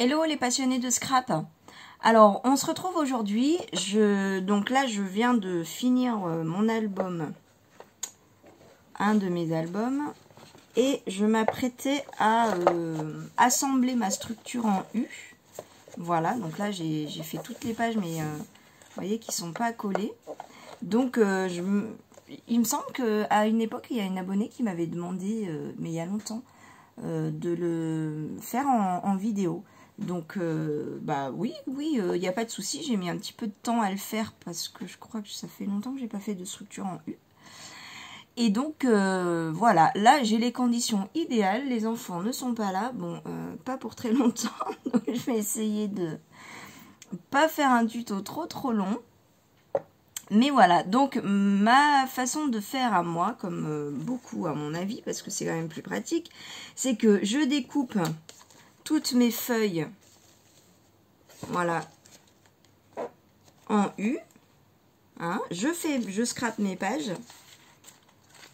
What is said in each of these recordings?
Hello les passionnés de scrap. Alors on se retrouve aujourd'hui, donc là je viens de finir mon album, un de mes albums, et je m'apprêtais à assembler ma structure en U. Voilà, donc là j'ai fait toutes les pages, mais vous voyez qu'ils sont pas collés. Donc il me semble qu'à une époque il y a une abonnée qui m'avait demandé, mais il y a longtemps, de le faire en vidéo. Donc bah oui, il n'y a pas de souci. J'ai mis un petit peu de temps à le faire parce que je crois que ça fait longtemps que j'ai pas fait de structure en U. Et donc voilà, là j'ai les conditions idéales. Les enfants ne sont pas là, bon, pas pour très longtemps. Donc je vais essayer de pas faire un tuto trop long. Mais voilà, donc ma façon de faire à moi, comme beaucoup à mon avis, parce que c'est quand même plus pratique, c'est que je découpe toutes mes feuilles, voilà, en U. Hein, je scrape mes pages.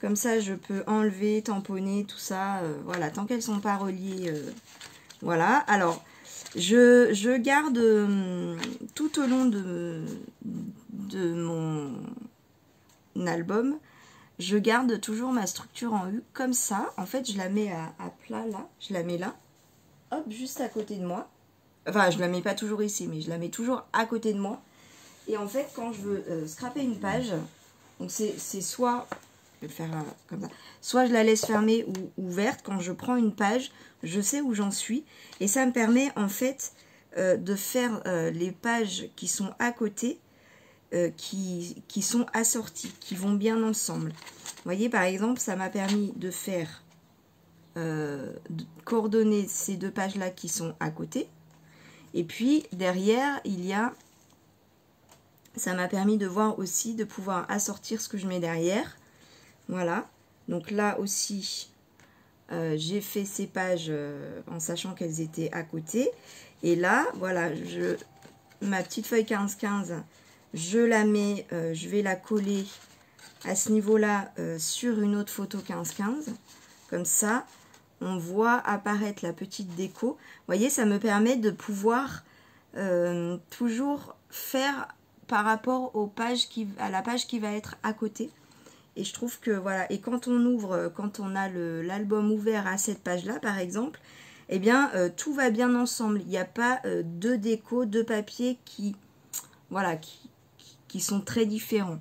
Comme ça, je peux enlever, tamponner, tout ça. Voilà, tant qu'elles ne sont pas reliées. Voilà, alors, je garde tout au long de mon album, je garde toujours ma structure en U comme ça. En fait, je la mets à plat là, je la mets là, hop, juste à côté de moi. Enfin, je la mets pas toujours ici, mais je la mets toujours à côté de moi. Et en fait, quand je veux scraper une page, donc c'est soit, je vais le faire comme ça, soit je la laisse fermée ou ouverte. Quand je prends une page, je sais où j'en suis. Et ça me permet en fait de faire les pages qui sont à côté, qui sont assorties, qui vont bien ensemble. Vous voyez, par exemple, ça m'a permis de faire, de coordonner ces deux pages-là qui sont à côté. Et puis, derrière, il y a... Ça m'a permis de voir aussi, de pouvoir assortir ce que je mets derrière. Voilà. Donc là aussi, j'ai fait ces pages en sachant qu'elles étaient à côté. Et là, voilà, ma petite feuille 15-15, je la mets, je vais la coller à ce niveau-là sur une autre photo 15-15. Comme ça, on voit apparaître la petite déco. Vous voyez, ça me permet de pouvoir toujours faire par rapport aux pages à la page qui va être à côté. Et je trouve que voilà, et quand on ouvre, quand on a l'album ouvert à cette page-là, par exemple, eh bien, tout va bien ensemble. Il n'y a pas deux décos, deux papiers qui, voilà, qui sont très différents.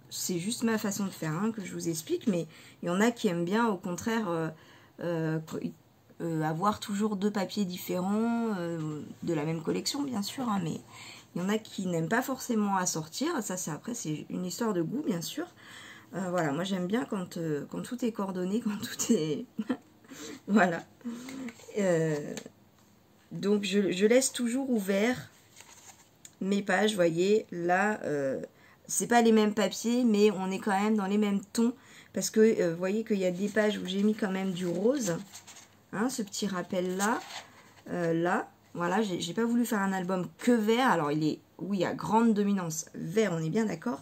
C'est juste ma façon de faire hein, que je vous explique, mais il y en a qui aiment bien, au contraire, avoir toujours deux papiers différents, de la même collection, bien sûr, hein, mais il y en a qui n'aiment pas forcément assortir. Ça, après, c'est une histoire de goût, bien sûr. Voilà, moi j'aime bien quand tout est coordonné, quand tout est... voilà. Donc je laisse toujours ouvert mes pages, vous voyez, là, c'est pas les mêmes papiers, mais on est quand même dans les mêmes tons, parce que vous voyez qu'il y a des pages où j'ai mis quand même du rose, hein, ce petit rappel là, là, voilà, j'ai pas voulu faire un album que vert, alors il est, oui, à grande dominance vert, on est bien d'accord,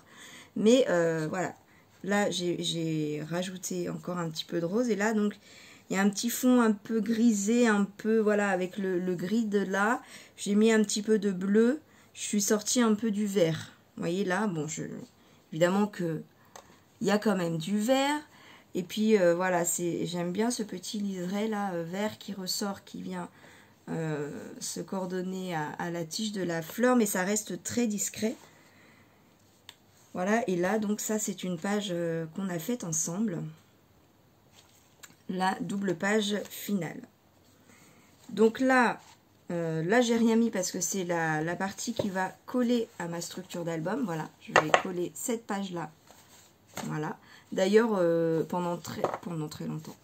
mais voilà, là j'ai rajouté encore un petit peu de rose, et là donc il y a un petit fond un peu grisé, un peu, voilà, avec le gris de là, j'ai mis un petit peu de bleu, je suis sortie un peu du vert. Vous voyez là, bon, évidemment que il y a quand même du vert. Et puis voilà, j'aime bien ce petit liseré là, vert qui ressort, qui vient se coordonner à la tige de la fleur, mais ça reste très discret. Voilà, et là, donc ça, c'est une page qu'on a faite ensemble. La double page finale. Donc là, j'ai rien mis parce que c'est la partie qui va coller à ma structure d'album. Voilà, je vais coller cette page-là. Voilà. D'ailleurs, pendant très longtemps,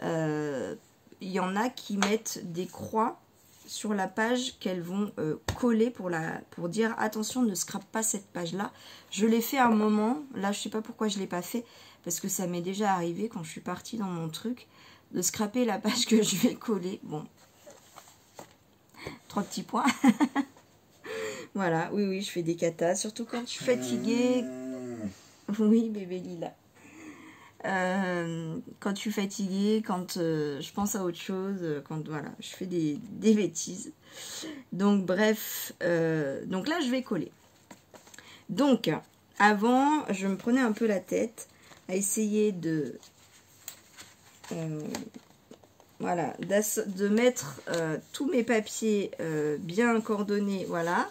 il y en a qui mettent des croix sur la page qu'elles vont coller pour dire attention, ne scrape pas cette page-là. Je l'ai fait à un moment. Là, je sais pas pourquoi je l'ai pas fait parce que ça m'est déjà arrivé quand je suis partie dans mon truc de scraper la page que je vais coller. Bon. 3 petits points. Voilà, oui, je fais des katas, surtout quand je suis fatiguée. Oui, bébé Lila. Quand je suis fatiguée, quand je pense à autre chose, quand voilà, je fais des bêtises. Donc bref, donc là je vais coller. Donc avant, je me prenais un peu la tête à essayer de voilà, de mettre tous mes papiers bien coordonnés, voilà,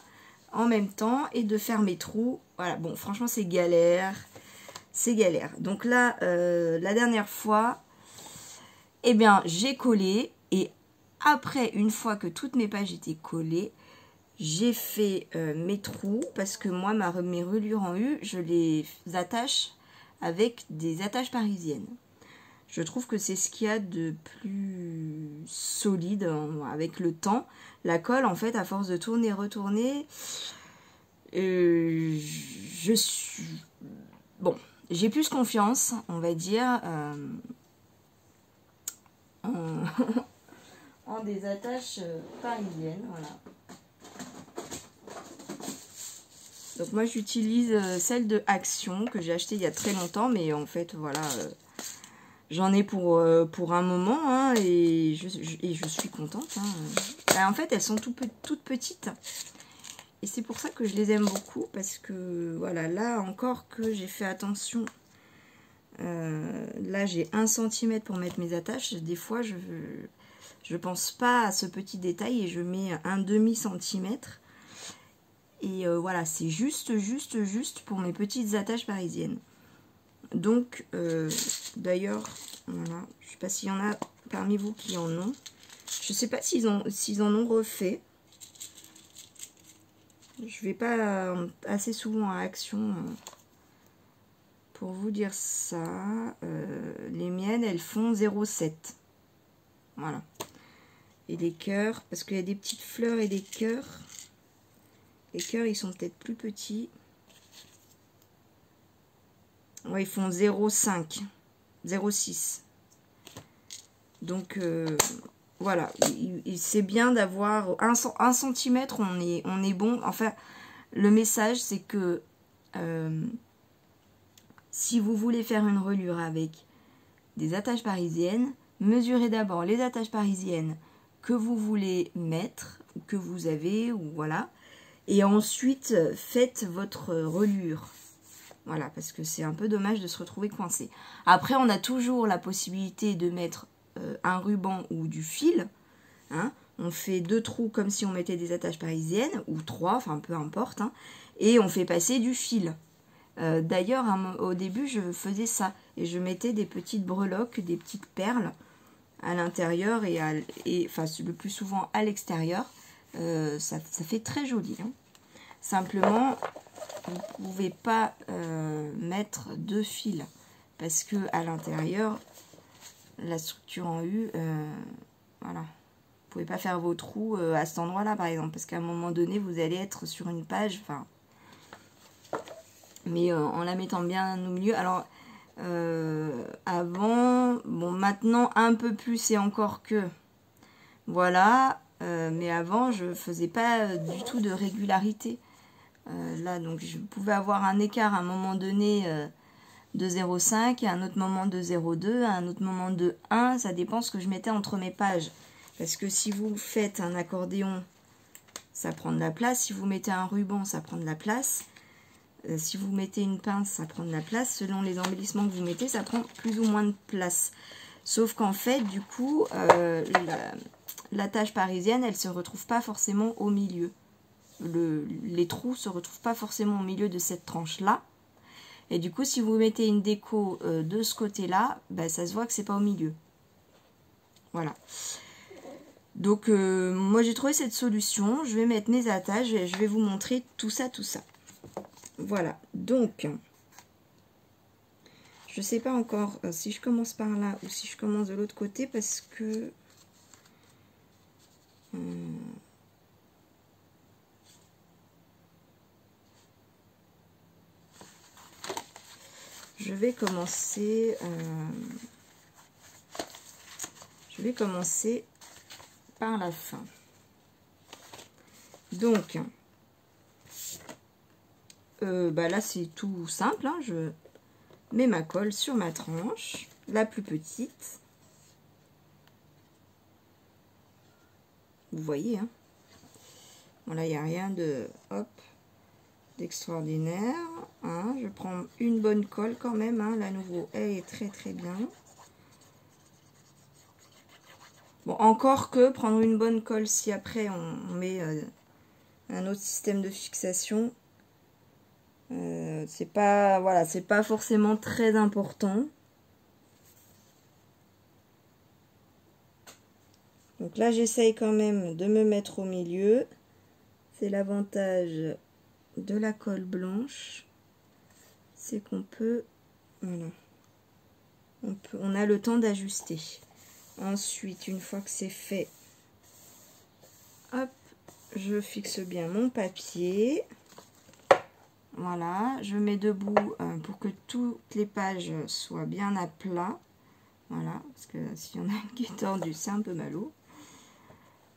en même temps, et de faire mes trous. Voilà, bon, franchement, c'est galère. C'est galère. Donc là, la dernière fois, eh bien, j'ai collé. Et après, une fois que toutes mes pages étaient collées, j'ai fait mes trous. Parce que moi, mes reliures en U, je les attache avec des attaches parisiennes. Je trouve que c'est ce qu'il y a de plus solide avec le temps. La colle, en fait, à force de tourner, retourner, je suis... Bon, j'ai plus confiance, on va dire, en des attaches parisiennes, voilà. Donc moi, j'utilise celle de Action, que j'ai achetée il y a très longtemps, mais en fait, voilà... J'en ai pour un moment, hein, et je suis contente. Hein. En fait, elles sont toutes petites. Et c'est pour ça que je les aime beaucoup. Parce que, voilà, là encore que j'ai fait attention. Là, j'ai 1 cm pour mettre mes attaches. Des fois, je pense pas à ce petit détail et je mets un demi-centimètre. Et voilà, c'est juste pour mes petites attaches parisiennes. Donc, d'ailleurs, voilà, je ne sais pas s'il y en a parmi vous qui en ont. Je ne sais pas s'ils en ont refait. Je vais pas assez souvent à Action pour vous dire ça. Les miennes, elles font 0,7. Voilà. Et les cœurs, parce qu'il y a des petites fleurs et des cœurs. Les cœurs, ils sont peut-être plus petits. Ouais, ils font 0,5, 0,6. Donc, voilà. C'est bien d'avoir 1 cm, on est bon. Enfin, le message, c'est que si vous voulez faire une reliure avec des attaches parisiennes, mesurez d'abord les attaches parisiennes que vous voulez mettre, ou que vous avez, ou voilà. Et ensuite, faites votre reliure. Voilà, parce que c'est un peu dommage de se retrouver coincé. Après, on a toujours la possibilité de mettre un ruban ou du fil. Hein. On fait 2 trous comme si on mettait des attaches parisiennes, ou 3, enfin peu importe. Hein, et on fait passer du fil. D'ailleurs, au début, je faisais ça. Et je mettais des petites breloques, des petites perles à l'intérieur et enfin, le plus souvent à l'extérieur. Ça fait très joli. Hein. Simplement... vous ne pouvez pas mettre 2 fils parce que à l'intérieur, la structure en U, voilà. Vous pouvez pas faire vos trous à cet endroit-là, par exemple, parce qu'à un moment donné, vous allez être sur une page, enfin, mais en la mettant bien au milieu. Alors, avant, bon, maintenant un peu plus et encore que, voilà, mais avant, je faisais pas du tout de régularité. Là, donc, je pouvais avoir un écart à un moment donné de 0,5, à un autre moment de 0,2, à un autre moment de 1. Ça dépend ce que je mettais entre mes pages. Parce que si vous faites un accordéon, ça prend de la place. Si vous mettez un ruban, ça prend de la place. Si vous mettez une pince, ça prend de la place. Selon les embellissements que vous mettez, ça prend plus ou moins de place. Sauf qu'en fait, du coup, l'attache parisienne, elle ne se retrouve pas forcément au milieu. Les trous ne se retrouvent pas forcément au milieu de cette tranche-là. Et du coup, si vous mettez une déco de ce côté-là, bah, ça se voit que c'est pas au milieu. Voilà. Donc, moi, j'ai trouvé cette solution. Je vais mettre mes attaches et je vais vous montrer tout ça, tout ça. Voilà. Donc, je sais pas encore si je commence par là ou si je commence de l'autre côté parce que... je vais commencer par la fin. Donc, bah là c'est tout simple. Hein, je mets ma colle sur ma tranche, la plus petite. Vous voyez, hein. Voilà, il n'y a rien de d'extraordinaire. Hein. Je prends une bonne colle quand même. Hein. La nouveau, elle est très très bien. Bon, encore que prendre une bonne colle, si après on met un autre système de fixation, c'est pas, voilà, c'est pas forcément très important. Donc là, j'essaye quand même de me mettre au milieu. C'est l'avantage de la colle blanche, c'est qu'on peut, voilà, on a le temps d'ajuster. Ensuite, une fois que c'est fait, hop, je fixe bien mon papier. Voilà, je mets debout pour que toutes les pages soient bien à plat. Voilà, parce que s'il y en a une qui est tordue, c'est un peu malot.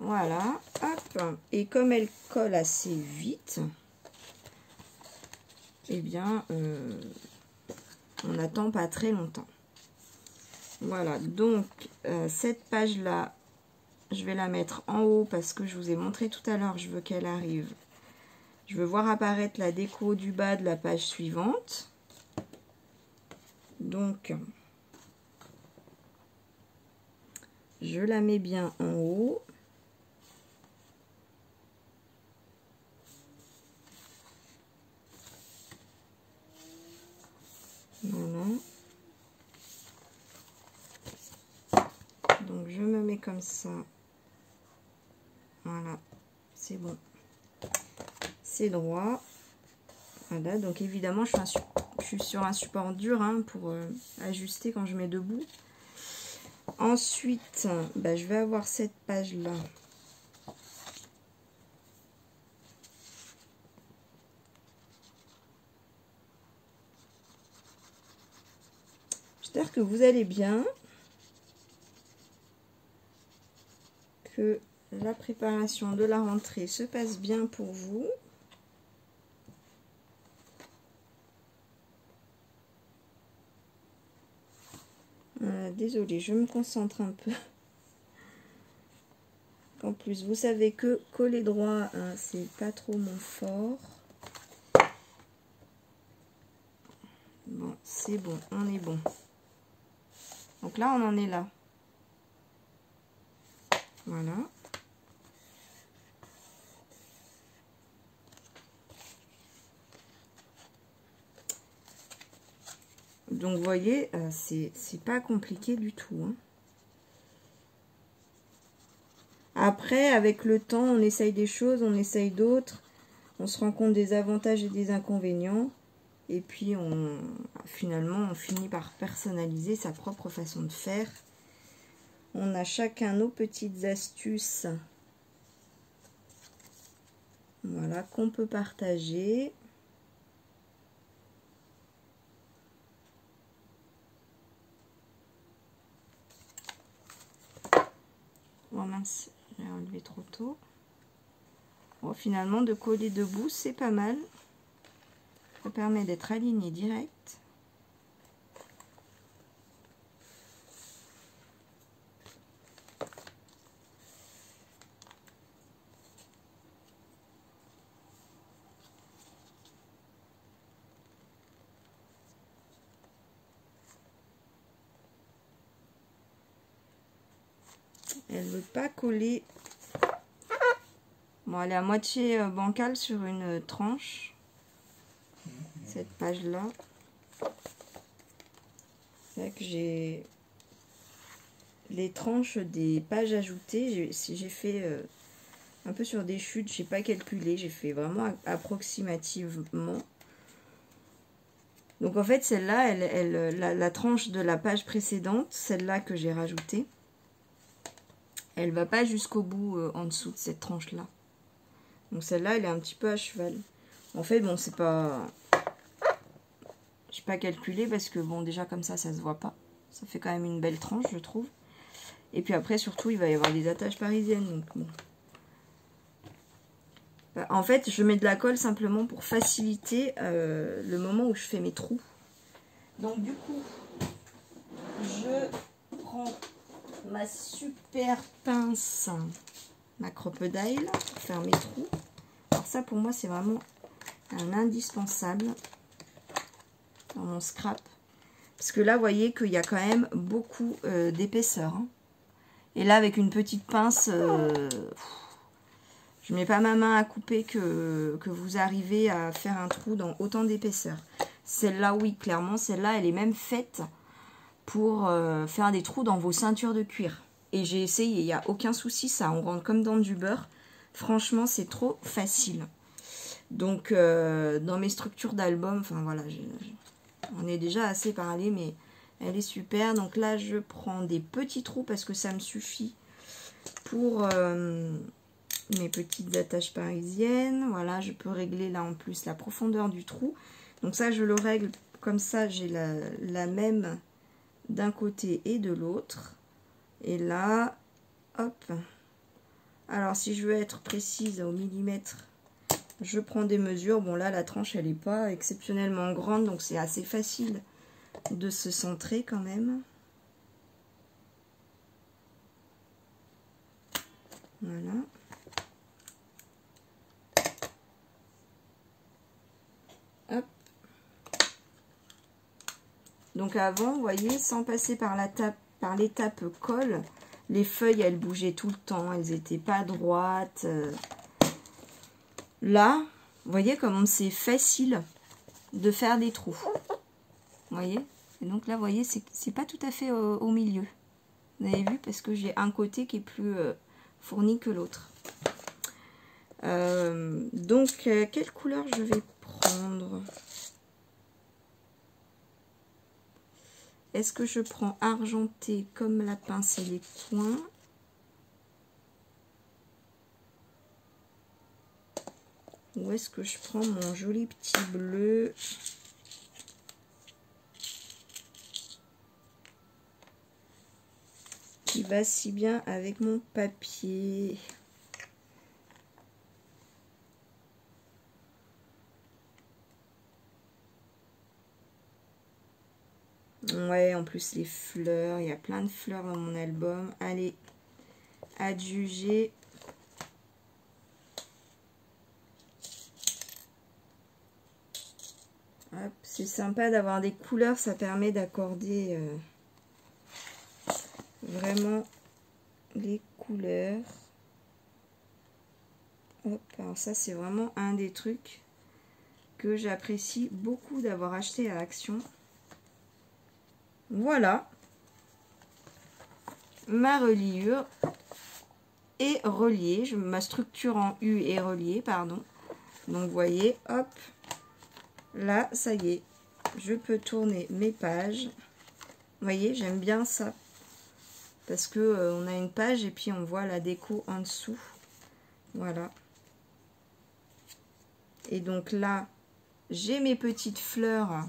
Voilà, hop, et comme elle colle assez vite, eh bien, on n'attend pas très longtemps. Voilà, donc cette page-là, je vais la mettre en haut parce que je vous ai montré tout à l'heure, je veux qu'elle arrive. Je veux voir apparaître la déco du bas de la page suivante. Donc, je la mets bien en haut. Voilà. Donc, je me mets comme ça. Voilà, c'est bon. C'est droit. Voilà, donc évidemment, je suis sur un support dur hein, pour ajuster quand je mets debout. Ensuite, bah, je vais avoir cette page-là. J'espère que vous allez bien. Que la préparation de la rentrée se passe bien pour vous. Désolée, je me concentre un peu. En plus, vous savez que coller droit, hein, c'est pas trop mon fort. Bon, c'est bon, on est bon. Donc là, on en est là. Voilà. Donc, vous voyez, c'est pas compliqué du tout. Hein. Après, avec le temps, on essaye des choses, on essaye d'autres. On se rend compte des avantages et des inconvénients. Et puis, finalement, on finit par personnaliser sa propre façon de faire. On a chacun nos petites astuces. Voilà, qu'on peut partager. Oh mince, j'ai enlevé trop tôt. Bon, finalement, de coller debout, c'est pas mal. Ça permet d'être aligné direct. Elle veut pas coller. Bon, elle est à moitié bancale sur une tranche. Cette page-là. C'est vrai que j'ai les tranches des pages ajoutées. J'ai fait un peu sur des chutes. J'ai pas calculé. J'ai fait vraiment approximativement. Donc en fait, celle-là, la tranche de la page précédente, celle-là que j'ai rajoutée, elle va pas jusqu'au bout en dessous de cette tranche-là. Donc celle-là, elle est un petit peu à cheval. En fait, bon, c'est pas... J'ai pas calculé parce que, bon, déjà comme ça se voit pas. Ça fait quand même une belle tranche, je trouve. Et puis après, surtout, il va y avoir des attaches parisiennes. Donc bon. En fait, je mets de la colle simplement pour faciliter le moment où je fais mes trous. Donc du coup, je prends ma super pince, ma crocodile, pour faire mes trous. ça, pour moi, c'est vraiment un indispensable dans mon scrap. Parce que là, vous voyez qu'il y a quand même beaucoup d'épaisseur. Hein. Et là, avec une petite pince, je ne mets pas ma main à couper que vous arrivez à faire un trou dans autant d'épaisseur. Celle-là, oui, clairement, celle-là, elle est même faite pour faire des trous dans vos ceintures de cuir. Et j'ai essayé, il n'y a aucun souci, ça, on rentre comme dans du beurre. Franchement, c'est trop facile. Donc, dans mes structures d'album, enfin voilà, on est déjà assez parlé, mais elle est super. Donc là, je prends des petits trous parce que ça me suffit pour mes petites attaches parisiennes. Voilà, je peux régler là en plus la profondeur du trou. Donc ça, je le règle comme ça, j'ai la même d'un côté et de l'autre. Et là, hop. Alors, si je veux être précise au millimètre, je prends des mesures. Bon, là, la tranche, elle n'est pas exceptionnellement grande, donc c'est assez facile de se centrer quand même. Voilà. Hop. Donc avant, vous voyez, sans passer par l'étape colle, les feuilles, elles bougeaient tout le temps, elles n'étaient pas droites. Là, vous voyez comme c'est facile de faire des trous. Vous voyez? Et donc là, vous voyez, c'est pas tout à fait au milieu. Vous avez vu? Parce que j'ai un côté qui est plus fourni que l'autre. Donc, quelle couleur je vais prendre? Est-ce que je prends argenté comme la pince et les points? Ou est-ce que je prends mon joli petit bleu? Qui va si bien avec mon papier. Ouais, en plus les fleurs, il y a plein de fleurs dans mon album. Allez, adjuger. C'est sympa d'avoir des couleurs, ça permet d'accorder vraiment les couleurs. Hop, alors ça c'est vraiment un des trucs que j'apprécie beaucoup d'avoir acheté à Action. Voilà, ma reliure est reliée, ma structure en U est reliée, pardon. Donc vous voyez, hop, là ça y est, je peux tourner mes pages. Vous voyez, j'aime bien ça parce que on a une page et puis on voit la déco en dessous. Voilà. Et donc là, j'ai mes petites fleurs.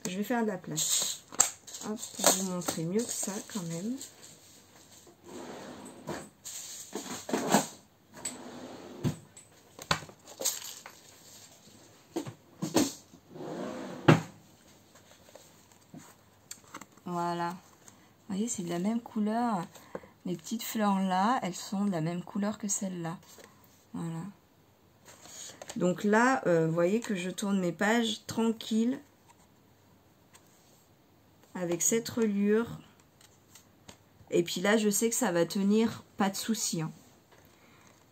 Je vais faire de la place. Hop, pour vous montrer mieux que ça quand même. Voilà. Vous voyez, c'est de la même couleur. Les petites fleurs là, elles sont de la même couleur que celles-là. Voilà. Donc là, vous voyez que je tourne mes pages tranquille avec cette reliure. Et puis là, je sais que ça va tenir, pas de souci. Hein.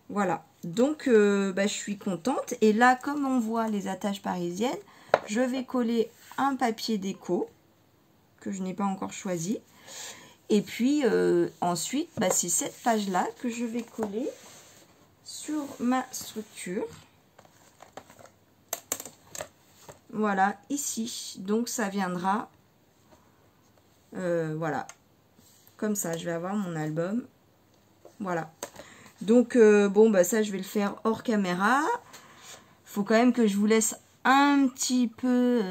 Voilà. Donc, je suis contente. Et là, comme on voit les attaches parisiennes, je vais coller un papier déco que je n'ai pas encore choisi. Et puis, ensuite, c'est cette page-là que je vais coller sur ma structure. Voilà, ici. Donc, ça viendra... voilà, comme ça, je vais avoir mon album. Voilà. Donc, ça, je vais le faire hors caméra. Faut quand même que je vous laisse un petit peu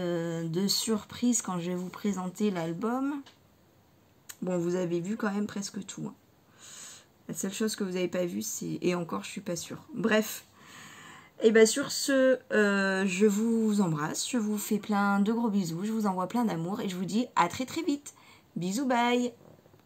de surprise quand je vais vous présenter l'album. Bon, vous avez vu quand même presque tout. Hein. La seule chose que vous n'avez pas vue, c'est... Et encore, je suis pas sûre. Bref. Et sur ce, je vous embrasse. Je vous fais plein de gros bisous. Je vous envoie plein d'amour. Et je vous dis à très très vite. Bisous, bye.